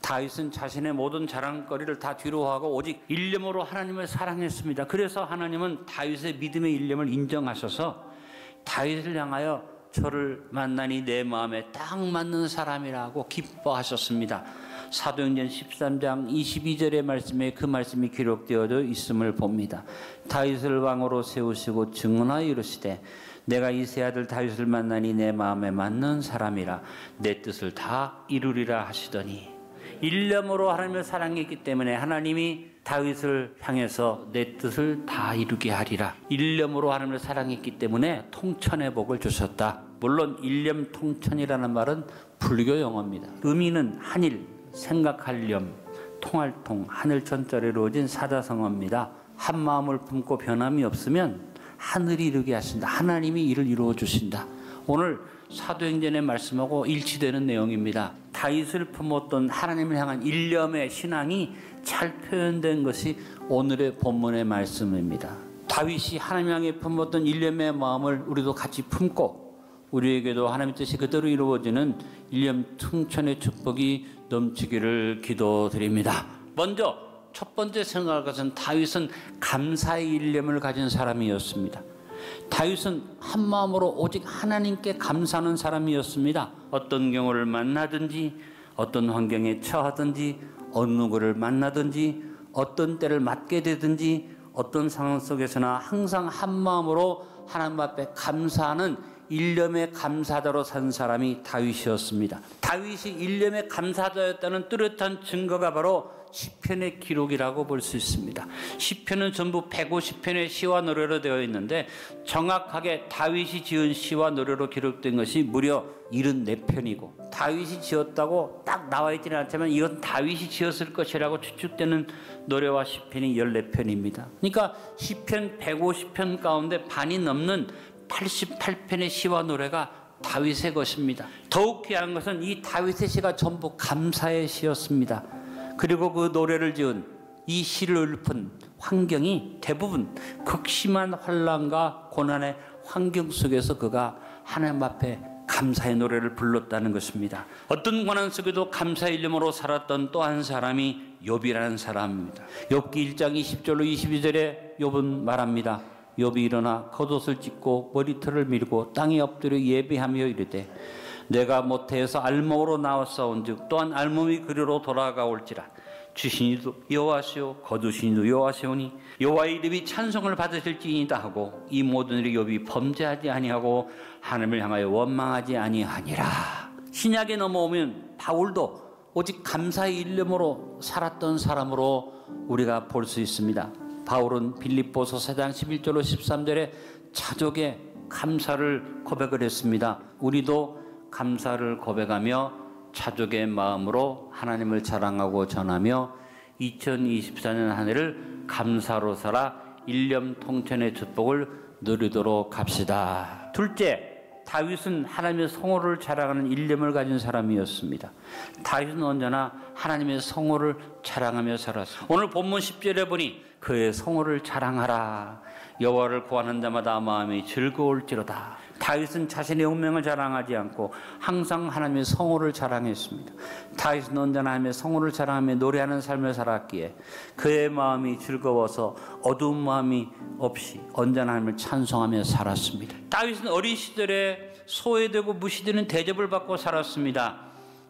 다윗은 자신의 모든 자랑거리를 다 뒤로하고 오직 일념으로 하나님을 사랑했습니다. 그래서 하나님은 다윗의 믿음의 일념을 인정하셔서 다윗을 향하여 저를 만나니 내 마음에 딱 맞는 사람이라고 기뻐하셨습니다. 사도행전 13장 22절의 말씀에 그 말씀이 기록되어져 있음을 봅니다. 다윗을 왕으로 세우시고 증언하여 이르시되 내가 이세 아들 다윗을 만나니 내 마음에 맞는 사람이라 내 뜻을 다 이루리라 하시더니, 일념으로 하나님을 사랑했기 때문에 하나님이 다윗을 향해서 내 뜻을 다 이루게 하리라. 일념으로 하나님을 사랑했기 때문에 통천의 복을 주셨다. 물론 일념 통천이라는 말은 불교 용어입니다. 의미는 한일, 생각할 념, 통할 통, 하늘 천자로 이루어진 사자성어입니다. 한 마음을 품고 변함이 없으면 하늘이 이루게 하신다. 하나님이 이를 이루어 주신다. 오늘 사도행전의 말씀하고 일치되는 내용입니다. 다윗을 품었던 하나님을 향한 일념의 신앙이 잘 표현된 것이 오늘의 본문의 말씀입니다. 다윗이 하나님 향해 품었던 일념의 마음을 우리도 같이 품고 우리에게도 하나님의 뜻이 그대로 이루어지는 일념 통천의 축복이 넘치기를 기도드립니다. 먼저 첫 번째 생각할 것은 다윗은 감사의 일념을 가진 사람이었습니다. 다윗은 한 마음으로 오직 하나님께 감사하는 사람이었습니다. 어떤 경우를 만나든지 어떤 환경에 처하든지 어느 누구를 만나든지 어떤 때를 맞게 되든지 어떤 상황 속에서나 항상 한 마음으로 하나님 앞에 감사하는 일념의 감사자로 산 사람이 다윗이었습니다. 다윗이 일념의 감사자였다는 뚜렷한 증거가 바로 시편의 기록이라고 볼 수 있습니다. 시편은 전부 150편의 시와 노래로 되어 있는데 정확하게 다윗이 지은 시와 노래로 기록된 것이 무려 74편이고, 다윗이 지었다고 딱 나와 있지는 않지만 이건 다윗이 지었을 것이라고 추측되는 노래와 시편이 14편입니다. 그러니까 시편 150편 가운데 반이 넘는 88편의 시와 노래가 다윗의 것입니다. 더욱 귀한 것은 이 다윗의 시가 전부 감사의 시였습니다. 그리고 그 노래를 지은 이 시를 읊은 환경이 대부분 극심한 환난과 고난의 환경 속에서 그가 하나님 앞에 감사의 노래를 불렀다는 것입니다. 어떤 고난 속에도 감사의 일념으로 살았던 또 한 사람이 욥이라는 사람입니다. 욥기 1장 20절로 22절에 욥은 말합니다. 욥이 일어나 겉옷을 찢고 머리털을 밀고 땅에 엎드려 예배하며 이르되 내가 모태에서 알몸으로 나왔사온즉 또한 알몸이 그리로 돌아가올지라. 주신이도 여호와시오 거두신이도 여호와시오니 여호와의 이름이 찬송을 받으실지이다 하고 이 모든 일이 욥이 범죄하지 아니하고 하나님을 향하여 원망하지 아니하니라. 신약에 넘어오면 바울도 오직 감사의 일념으로 살았던 사람으로 우리가 볼 수 있습니다. 바울은 빌립보서 4장 11절로 13절에 자족의 감사를 고백을 했습니다. 우리도 감사를 고백하며 자족의 마음으로 하나님을 자랑하고 전하며 2024년 한 해를 감사로 살아 일념 통천의 축복을 누리도록 합시다. 둘째, 다윗은 하나님의 성호를 자랑하는 일념을 가진 사람이었습니다. 다윗은 언제나 하나님의 성호를 자랑하며 살았습니다. 오늘 본문 10절에 보니 그의 성호를 자랑하라. 여호와를 구하는 자마다 마음이 즐거울지로다. 다윗은 자신의 운명을 자랑하지 않고 항상 하나님의 성호를 자랑했습니다. 다윗은 언제나 하나님의 성호를 자랑하며 노래하는 삶을 살았기에 그의 마음이 즐거워서 어두운 마음이 없이 언제나 하나님을 찬송하며 살았습니다. 다윗은 어린 시절에 소외되고 무시되는 대접을 받고 살았습니다.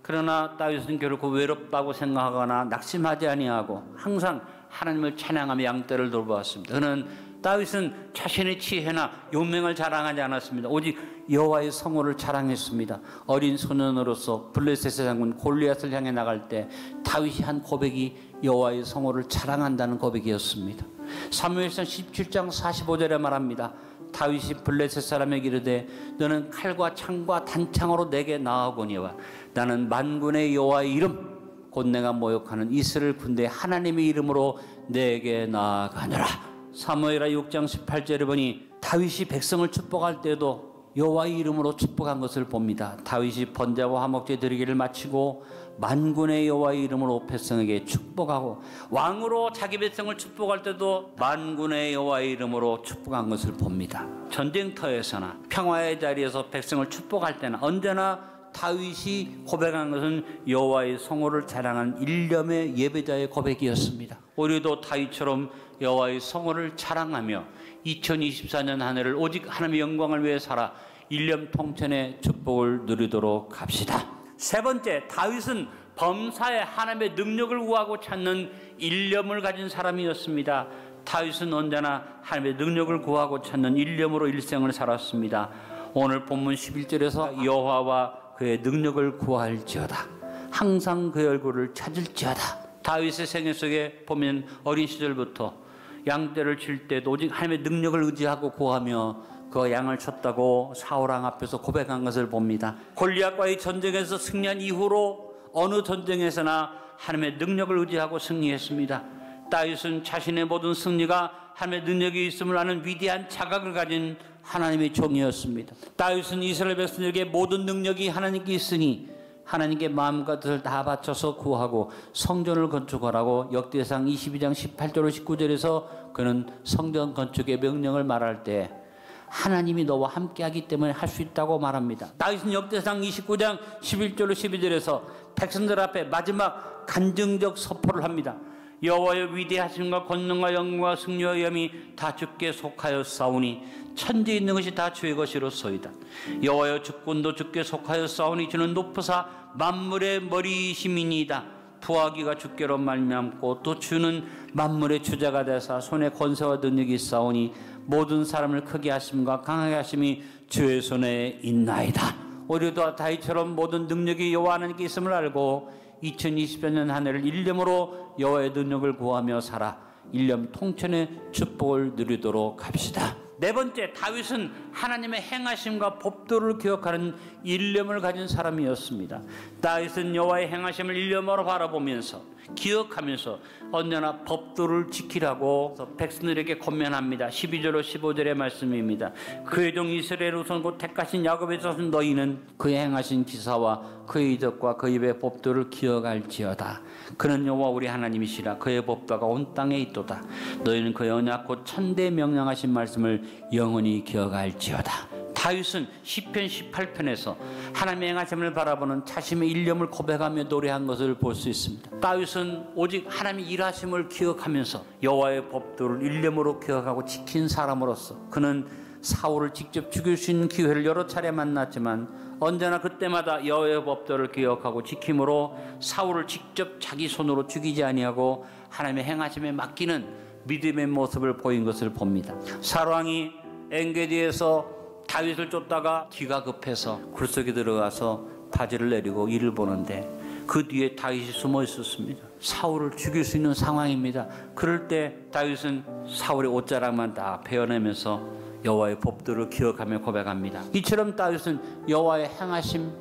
그러나 다윗은 결코 외롭다고 생각하거나 낙심하지 아니하고 항상 하나님을 찬양하며 양떼를 돌보았습니다. 그는 다윗은 자신의 지혜나 용맹을 자랑하지 않았습니다. 오직 여호와의 성호를 자랑했습니다. 어린 소년으로서 블레셋의 장군 골리앗을 향해 나갈 때 다윗이 한 고백이 여호와의 성호를 자랑한다는 고백이었습니다. 사무엘상 17장 45절에 말합니다. 다윗이 블레셋 사람에게 이르되 너는 칼과 창과 단창으로 내게 나아오거니와 나는 만군의 여호와의 이름 곧 내가 모욕하는 이스라엘 군대 하나님의 이름으로 내게 나아가느라. 사무엘하 6장 18절에 보니 다윗이 백성을 축복할 때도 여호와의 이름으로 축복한 것을 봅니다. 다윗이 번제와 화목제 드리기를 마치고 만군의 여호와의 이름으로 백성에게 축복하고 왕으로 자기 백성을 축복할 때도 만군의 여호와의 이름으로 축복한 것을 봅니다. 전쟁터에서나 평화의 자리에서 백성을 축복할 때는 언제나 다윗이 고백한 것은 여호와의 성호를 자랑한 일념의 예배자의 고백이었습니다. 우리도 다윗처럼 여호와의 성호를 자랑하며 2024년 한 해를 오직 하나님의 영광을 위해 살아 일념 통천의 축복을 누리도록 합시다. 세 번째, 다윗은 범사에 하나님의 능력을 구하고 찾는 일념을 가진 사람이었습니다. 다윗은 언제나 하나님의 능력을 구하고 찾는 일념으로 일생을 살았습니다. 오늘 본문 11절에서 여호와와 그의 능력을 구할지어다, 항상 그의 얼굴을 찾을지어다. 다윗의 생애 속에 보면 어린 시절부터 양떼를 칠 때도 오직 하나님의 능력을 의지하고 구하며 그 양을 쳤다고 사울왕 앞에서 고백한 것을 봅니다. 골리앗과의 전쟁에서 승리한 이후로 어느 전쟁에서나 하나님의 능력을 의지하고 승리했습니다. 다윗은 자신의 모든 승리가 하나님의 능력이 있음을 아는 위대한 자각을 가진 하나님의 종이었습니다. 다윗은 이스라엘 백성에게 모든 능력이 하나님께 있으니 하나님께 마음과 뜻을 다 바쳐서 구하고 성전을 건축하라고 역대상 22장 18절 19절에서 그는 성전 건축의 명령을 말할 때 하나님이 너와 함께하기 때문에 할 수 있다고 말합니다. 다윗은 역대상 29장 11절 12절에서 백성들 앞에 마지막 간증적 서포를 합니다. 여호와의 위대하심과 권능과 영광과 승리와 위엄이 다 주께 속하였사오니 천지에 있는 것이 다 주의 것이로소이다. 여호와의 주권도 주께 속하였사오니 주는 높으사 만물의 머리이심이니이다. 부하기가 주께로 말미암고 또 주는 만물의 주자가 되사 손에 권세와 능력이 있사오니 모든 사람을 크게 하심과 강하게 하심이 주의 손에 있나이다. 우리도 다윗처럼 모든 능력이 여호와 하나님께 있음을 알고 2024년 한 해를 일념으로 여호와의 능력을 구하며 살아 일념 통천의 축복을 누리도록 합시다. 네 번째, 다윗은 하나님의 행하심과 법도를 기억하는 일념을 가진 사람이었습니다. 다윗은 여호와의 행하심을 일념으로 바라보면서 기억하면서 언제나 법도를 지키라고 백성들에게 권면합니다. 12절 15절의 말씀입니다. 그의 종 이스라엘 후손 곧 택하신 야곱의 자손 너희는 그의 행하신 기사와 그의 이적과 그 입의 법도를 기억할지어다. 그는 여호와 우리 하나님이시라. 그의 법도가 온 땅에 있도다. 너희는 그의 언약 곧 천대 명령하신 말씀을 영원히 기억할지어다. 다윗은 시편 18편에서 하나님의 행하심을 바라보는 자신의 일념을 고백하며 노래한 것을 볼 수 있습니다. 다윗은 오직 하나님의 일하심을 기억하면서 여호와의 법도를 일념으로 기억하고 지킨 사람으로서 그는 사울을 직접 죽일 수 있는 기회를 여러 차례 만났지만 언제나 그때마다 여호와의 법도를 기억하고 지킴으로 사울을 직접 자기 손으로 죽이지 아니하고 하나님의 행하심에 맡기는 믿음의 모습을 보인 것을 봅니다. 사울왕이 엔게디에서 다윗을 쫓다가 기가 급해서 굴 속에 들어가서 바지를 내리고 이를 보는데 그 뒤에 다윗이 숨어 있었습니다. 사울을 죽일 수 있는 상황입니다. 그럴 때 다윗은 사울의 옷자락만 다 베어내면서 여호와의 법도를 기억하며 고백합니다. 이처럼 다윗은 여호와의 행하심,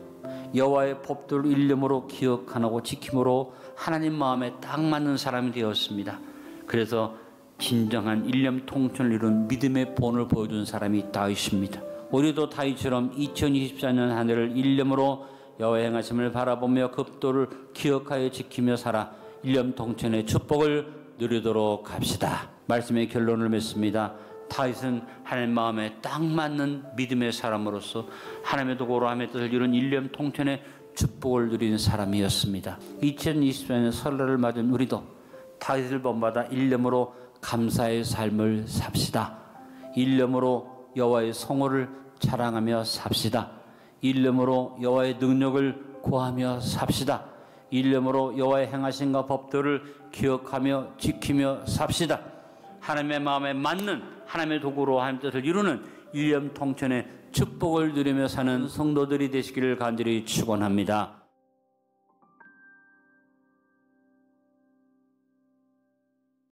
여호와의 법도를 일념으로 기억하고 지킴으로 하나님 마음에 딱 맞는 사람이 되었습니다. 그래서 진정한 일념 통천을 이룬 믿음의 본을 보여준 사람이 다윗입니다. 우리도 다윗처럼 2024년 한 해를 일념으로 여호와의 행하심을 바라보며 급도를 기억하여 지키며 살아 일념 통천의 축복을 누리도록 합시다. 말씀의 결론을 맺습니다. 다윗은 하나님 마음에 딱 맞는 믿음의 사람으로서 하나님의 도구로 하나님의 뜻을 이룬 일념 통천의 축복을 누리는 사람이었습니다. 2024년 설날을 맞은 우리도 다윗을 본받아 일념으로 감사의 삶을 삽시다. 일념으로 여호와의 성호를 자랑하며 삽시다. 일념으로 여호와의 능력을 구하며 삽시다. 일념으로 여호와의 행하심과 법도를 기억하며 지키며 삽시다. 하나님의 마음에 맞는 하나님의 도구로 하나님의 뜻을 이루는 일념 통천의 축복을 누리며 사는 성도들이 되시기를 간절히 축원합니다.